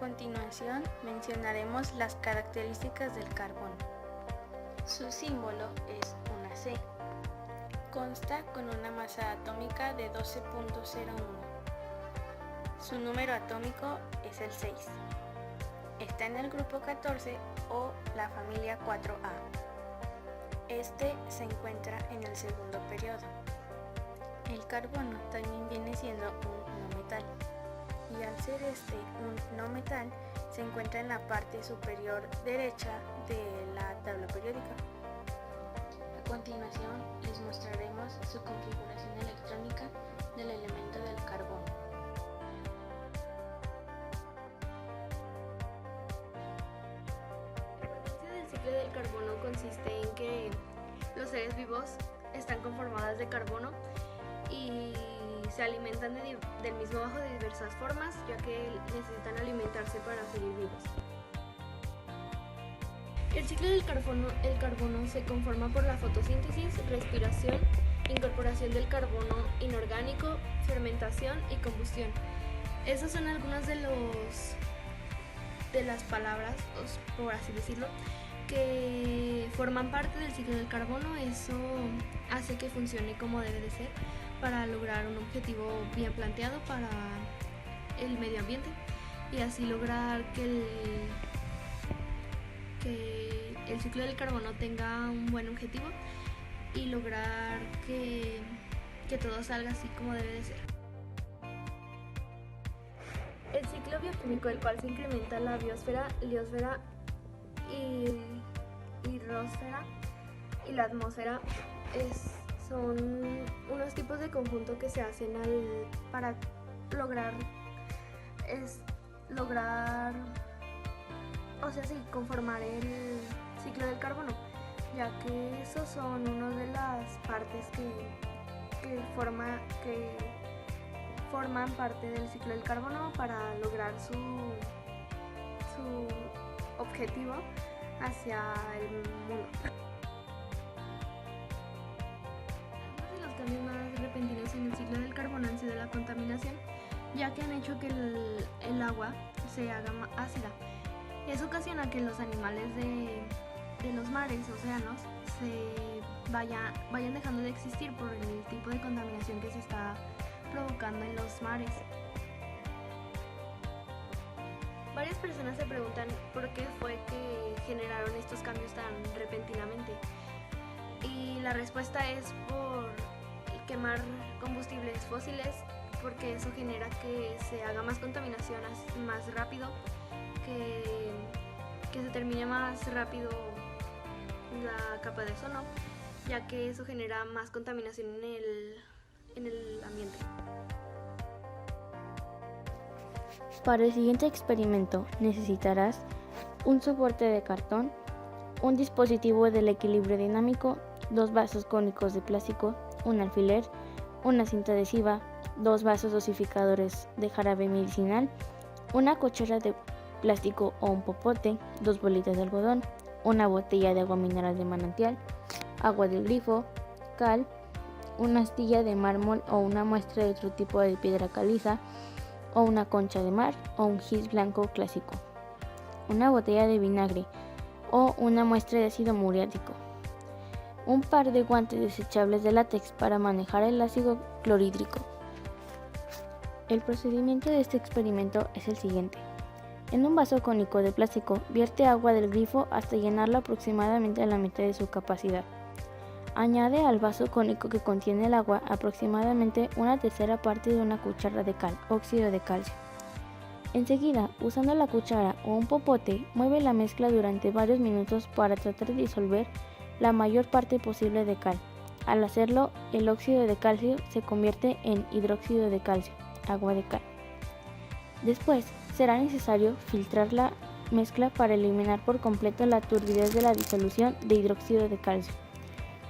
continuación mencionaremos las características del carbono. Su símbolo es una C. Consta con una masa atómica de 12.01. Su número atómico es el 6. Está en el grupo 14 o la familia 4A. Este se encuentra en el segundo periodo. El carbono también viene siendo un no metal, y al ser este un no metal, se encuentra en la parte superior derecha de la tabla periódica. A continuación les mostraremos su configuración electrónica del elemento del carbono. El ciclo del carbono consiste en que los seres vivos están conformados de carbono y se alimentan del mismo bajo de diversas formas, ya que necesitan alimentarse para seguir vivos. El ciclo del carbono se conforma por la fotosíntesis, respiración, incorporación del carbono inorgánico, fermentación y combustión. Esas son algunas de las palabras, por así decirlo, que forman parte del ciclo del carbono. Eso hace que funcione como debe de ser para lograr un objetivo bien planteado para el medio ambiente y así lograr que el ciclo del carbono tenga un buen objetivo y lograr que todo salga así como debe de ser. El ciclo bioquímico, del cual se incrementa la biosfera, liosfera y hidrosfera y la atmósfera, son unos tipos de conjunto que se hacen para lograr conformar el ciclo del carbono, ya que esos son una de las partes que forman parte del ciclo del carbono para lograr su objetivo hacia el mundo. Algunos de los cambios más repentinos en el ciclo del carbono han sido la contaminación, ya que han hecho que el agua se haga más ácida. Eso ocasiona que los animales de los mares, océanos, vayan dejando de existir por el tipo de contaminación que se está provocando en los mares. Varias personas se preguntan por qué fue que generaron estos cambios tan repentinamente, y la respuesta es por quemar combustibles fósiles, porque eso genera que se haga más contaminación más rápido, que se termine más rápido la capa de ozono, ya que eso genera más contaminación en el ambiente. Para el siguiente experimento necesitarás un soporte de cartón, un dispositivo del equilibrio dinámico, 2 vasos cónicos de plástico, un alfiler, una cinta adhesiva, 2 vasos dosificadores de jarabe medicinal, una cuchara de plástico o un popote, 2 bolitas de algodón, una botella de agua mineral de manantial, agua del grifo, cal, una astilla de mármol o una muestra de otro tipo de piedra caliza, o una concha de mar o un gis blanco clásico, una botella de vinagre o una muestra de ácido muriático, un par de guantes desechables de látex para manejar el ácido clorhídrico. El procedimiento de este experimento es el siguiente. En un vaso cónico de plástico vierte agua del grifo hasta llenarlo aproximadamente a la mitad de su capacidad. Añade al vaso cónico que contiene el agua aproximadamente una tercera parte de una cuchara de cal, óxido de calcio. Enseguida, usando la cuchara o un popote, mueve la mezcla durante varios minutos para tratar de disolver la mayor parte posible de cal. Al hacerlo, el óxido de calcio se convierte en hidróxido de calcio, agua de cal. Después, será necesario filtrar la mezcla para eliminar por completo la turbidez de la disolución de hidróxido de calcio.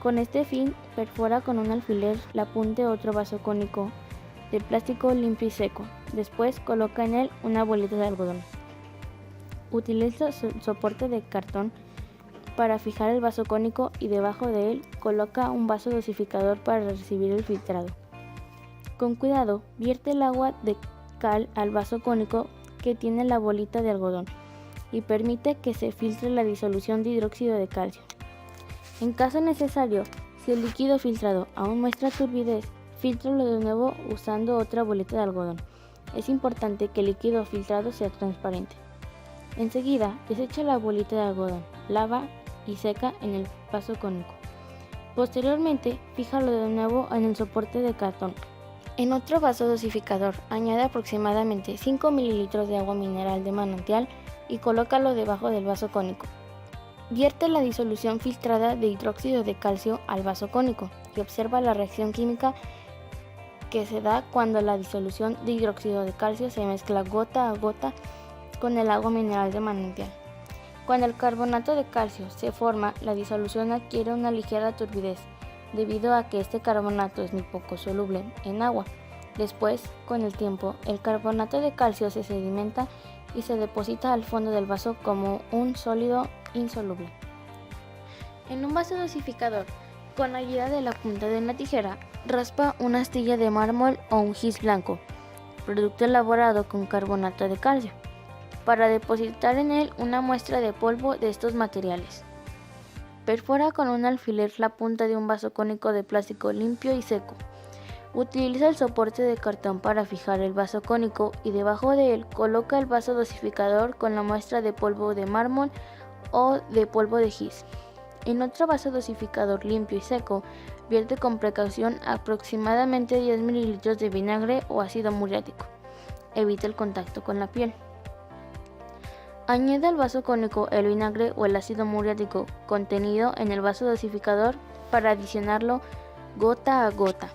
Con este fin, perfora con un alfiler la punta de otro vaso cónico de plástico limpio y seco. Después, coloca en él una bolita de algodón. Utiliza el soporte de cartón para fijar el vaso cónico y debajo de él coloca un vaso dosificador para recibir el filtrado. Con cuidado, vierte el agua de cal al vaso cónico que tiene la bolita de algodón y permite que se filtre la disolución de hidróxido de calcio. En caso necesario, si el líquido filtrado aún muestra turbidez, fíltralo de nuevo usando otra bolita de algodón. Es importante que el líquido filtrado sea transparente. Enseguida, desecha la bolita de algodón, lava y seca en el vaso cónico. Posteriormente, fíjalo de nuevo en el soporte de cartón. En otro vaso dosificador, añade aproximadamente 5 ml de agua mineral de manantial y colócalo debajo del vaso cónico. Vierte la disolución filtrada de hidróxido de calcio al vaso cónico y observa la reacción química que se da cuando la disolución de hidróxido de calcio se mezcla gota a gota con el agua mineral de manantial. Cuando el carbonato de calcio se forma, la disolución adquiere una ligera turbidez, debido a que este carbonato es muy poco soluble en agua. Después, con el tiempo, el carbonato de calcio se sedimenta y se deposita al fondo del vaso como un sólido insoluble. En un vaso dosificador, con ayuda de la punta de una tijera, raspa una astilla de mármol o un gis blanco, producto elaborado con carbonato de calcio, para depositar en él una muestra de polvo de estos materiales. Perfora con un alfiler la punta de un vaso cónico de plástico limpio y seco. Utiliza el soporte de cartón para fijar el vaso cónico y debajo de él coloca el vaso dosificador con la muestra de polvo de mármol o de polvo de gis. En otro vaso dosificador limpio y seco, vierte con precaución aproximadamente 10 ml de vinagre o ácido muriático. Evita el contacto con la piel. Añade al vaso cónico el vinagre o el ácido muriático contenido en el vaso dosificador para adicionarlo gota a gota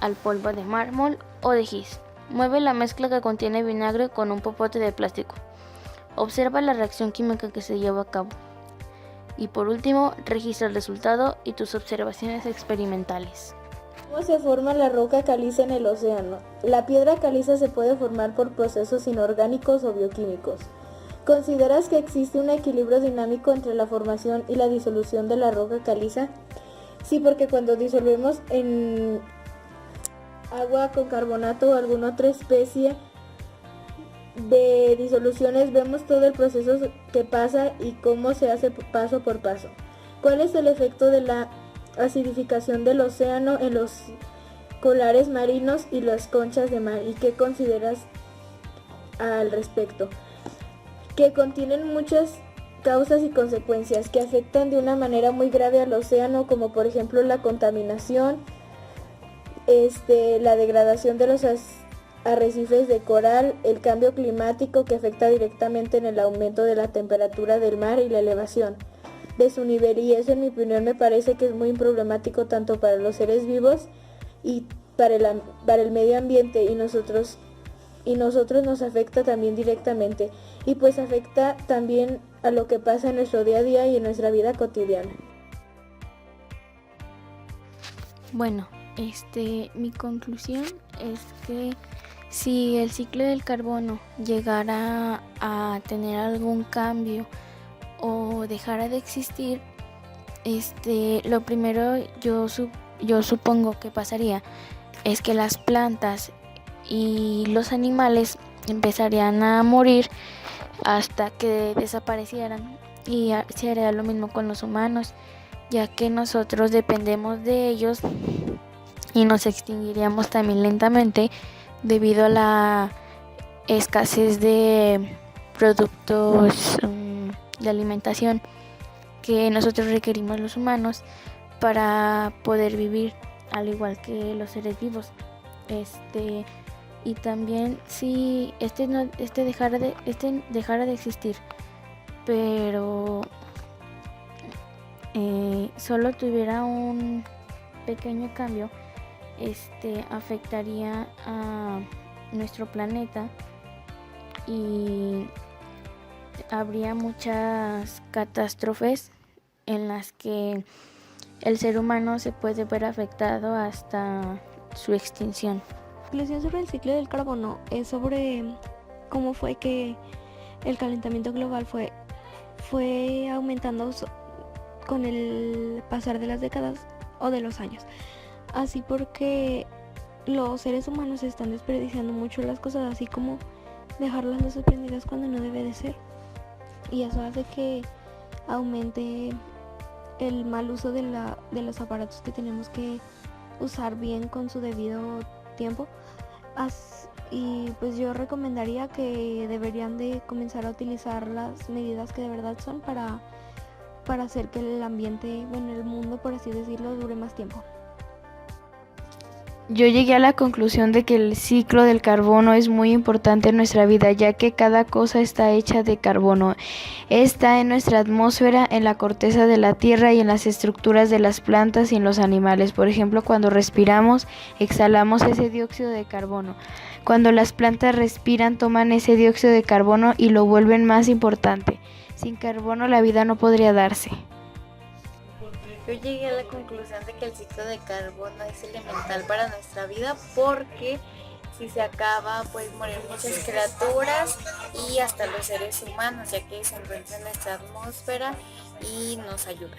al polvo de mármol o de gis. Mueve la mezcla que contiene vinagre con un popote de plástico. Observa la reacción química que se lleva a cabo. Y por último, registra el resultado y tus observaciones experimentales. ¿Cómo se forma la roca caliza en el océano? La piedra caliza se puede formar por procesos inorgánicos o bioquímicos. ¿Consideras que existe un equilibrio dinámico entre la formación y la disolución de la roca caliza? Sí, porque cuando disolvemos en agua con carbonato o alguna otra especie de disoluciones, vemos todo el proceso que pasa y cómo se hace paso por paso. ¿Cuál es el efecto de la acidificación del océano en los corales marinos y las conchas de mar? ¿Y qué consideras al respecto? Que contienen muchas causas y consecuencias que afectan de una manera muy grave al océano, como por ejemplo la contaminación, la degradación de los arrecifes de coral, el cambio climático que afecta directamente en el aumento de la temperatura del mar y la elevación de su nivel, y eso en mi opinión me parece que es muy problemático tanto para los seres vivos y para el medio ambiente, y nosotros nos afecta también directamente, y pues afecta también a lo que pasa en nuestro día a día y en nuestra vida cotidiana. Bueno, mi conclusión es que si el ciclo del carbono llegara a tener algún cambio o dejara de existir, lo primero yo supongo que pasaría es que las plantas y los animales empezarían a morir hasta que desaparecieran, y se haría lo mismo con los humanos, ya que nosotros dependemos de ellos y nos extinguiríamos también lentamente debido a la escasez de productos de alimentación que nosotros requerimos los humanos para poder vivir, al igual que los seres vivos. Y también si dejara de existir, pero solo tuviera un pequeño cambio, afectaría a nuestro planeta y habría muchas catástrofes en las que el ser humano se puede ver afectado hasta su extinción. La conclusión sobre el ciclo del carbono es sobre cómo fue que el calentamiento global fue aumentando con el pasar de las décadas o de los años. Así porque los seres humanos están desperdiciando mucho las cosas, así como dejar las luces prendidas cuando no debe de ser. Y eso hace que aumente el mal uso de los aparatos que tenemos que usar bien con su debido tiempo. Y pues yo recomendaría que deberían de comenzar a utilizar las medidas que de verdad son para hacer que el ambiente, bueno, el mundo, por así decirlo, dure más tiempo. Yo llegué a la conclusión de que el ciclo del carbono es muy importante en nuestra vida, ya que cada cosa está hecha de carbono. Está en nuestra atmósfera, en la corteza de la tierra y en las estructuras de las plantas y en los animales. Por ejemplo, cuando respiramos, exhalamos ese dióxido de carbono. Cuando las plantas respiran, toman ese dióxido de carbono y lo vuelven más importante. Sin carbono la vida no podría darse. Yo llegué a la conclusión de que el ciclo de carbono es elemental para nuestra vida porque si se acaba pueden morir muchas criaturas y hasta los seres humanos, ya que se encuentra en nuestra atmósfera y nos ayuda.